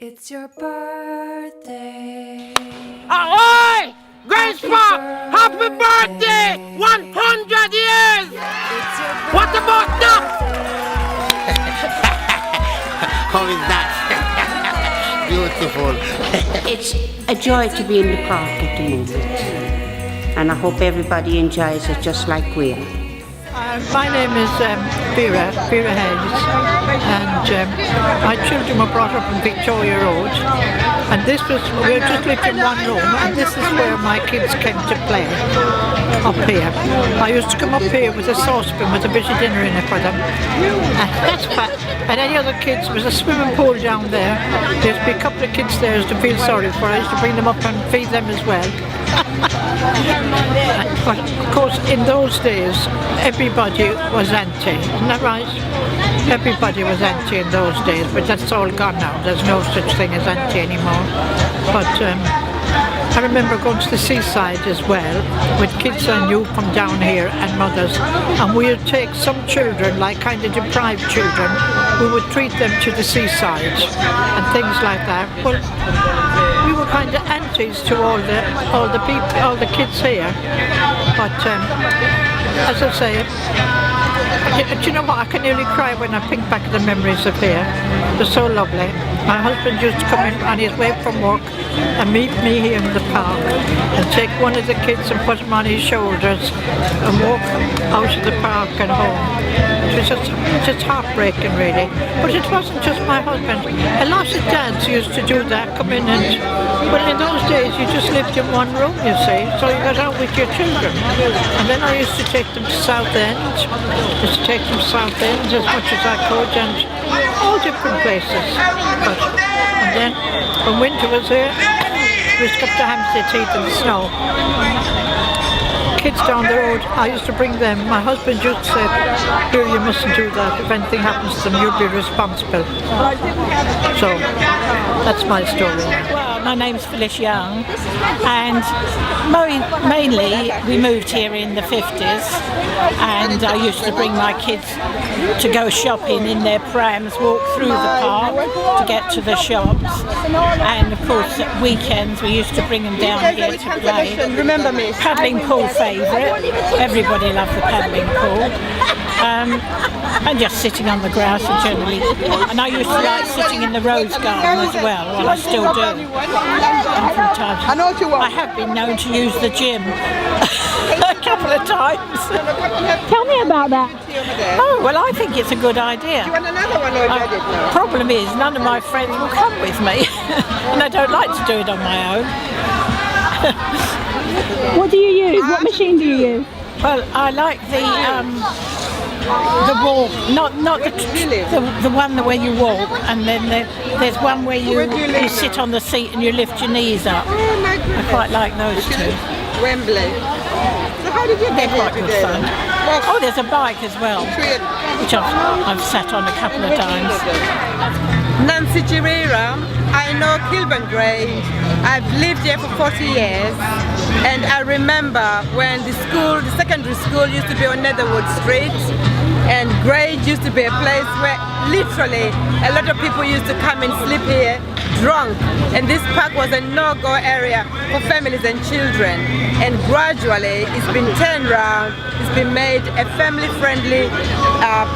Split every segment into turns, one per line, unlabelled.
It's your birthday.
Ahoy! Grange Park! Happy birthday! 100 years! What about that?
How is that? Beautiful.
It's a joy to be in the park at the moment, and I hope everybody enjoys it just like we are.
My name is Vera Hayes, and my children were brought up in Victoria Road, and we just lived in one room, and this is where my kids came to play, up here. I used to come up here with a saucepan with a bit of dinner in it for them, and any other kids, there was a swimming pool down there. There's a couple of kids there to feel sorry for. I used to bring them up and feed them as well. But of course, in those days, everybody was anti, isn't that right? Everybody was anti in those days, but that's all gone now. There's no such thing as anti anymore. But I remember going to the seaside as well, with kids I knew from down here and mothers, and we would take some children, like kind of deprived children, we would treat them to the seaside and things like that. Well, we were kind of antis to all the people, all the kids here. But as I say, do you know what? I can nearly cry when I think back of the memories of here. They're so lovely. My husband used to come in on his way from work and meet me here in the park and take one of the kids and put him on his shoulders and walk out of the park and home. It was just heartbreaking, really. But it wasn't just my husband. A lot of dads used to do that, come in and... Well, in those days you just lived in one room, you see, so you got out with your children. And then I used to take them to Southend, as much as I could, and all different places. And then, when winter was here, we used to go up to Hampstead Heath in the snow. Kids down the road, I used to bring them. My husband used to say, here, you mustn't do that. If anything happens to them, you'll be responsible. So, that's my story.
Well, my name's Phyllis Young, and mainly we moved here in the 50s, and I used to bring my kids to go shopping in their prams, walk through the park to get to the shops, and of course at weekends we used to bring them down here to play.
Remember me.
Paddling pool favourite, everybody loved the paddling pool. And just sitting on the grass and generally. And I used to like sitting in the rose garden as well I still do. And from time to time, I have been known to use the gym a couple of times.
Tell me about that.
Oh, well, I think it's a good idea. Problem is, none of my friends will come with me, and I don't like to do it on my own.
What do you use? What machine do you use?
Well, I like the walk, not the one where you walk, and then there's one where you sit on the seat and you lift your knees up. I quite like those two.
Wembley. So how did you get here today?
Fun. Oh, there's a bike as well, which I've sat on a couple of times.
Nancy Girera. I know Kilburn Grange. I've lived here for 40 years, and I remember when the secondary school used to be on Netherwood Street, and Grange used to be a place where literally a lot of people used to come and sleep here drunk, and this park was a no-go area for families and children, and gradually it's been turned around, it's been made a family-friendly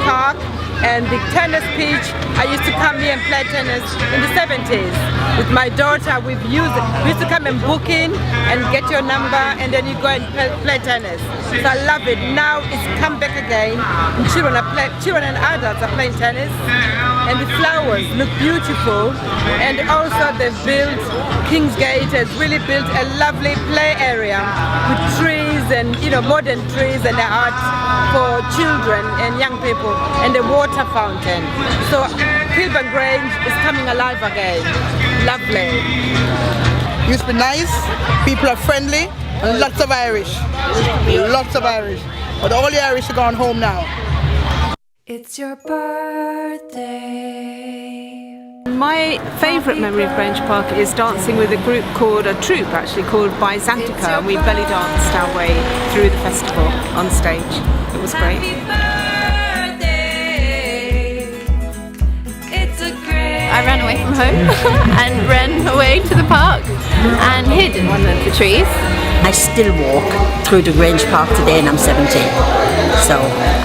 park. And the tennis pitch, I used to come here and play tennis in the 70s with my daughter. We used to come and book in and get your number, and then you go and play tennis. So I love it. Now it's come back again, and children and adults are playing tennis, and the flowers look beautiful. And also they've built, Kingsgate has really built a lovely play area with trees and modern trees and the art for children and young people, and the water fountain. So Kilburn Grange is coming alive again. Lovely.
Used to be nice, people are friendly, and lots of Irish. Lots of Irish. But all the Irish are gone home now.
It's your birthday.
My favourite memory of Grange Park is dancing with a troupe actually called Byzantica, and we belly danced our way through the festival on stage. It was great.
I ran
away from home and ran away to the park and hid in one of the trees.
I still walk through the Grange Park today and I'm 17. So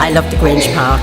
I love the Grange Park.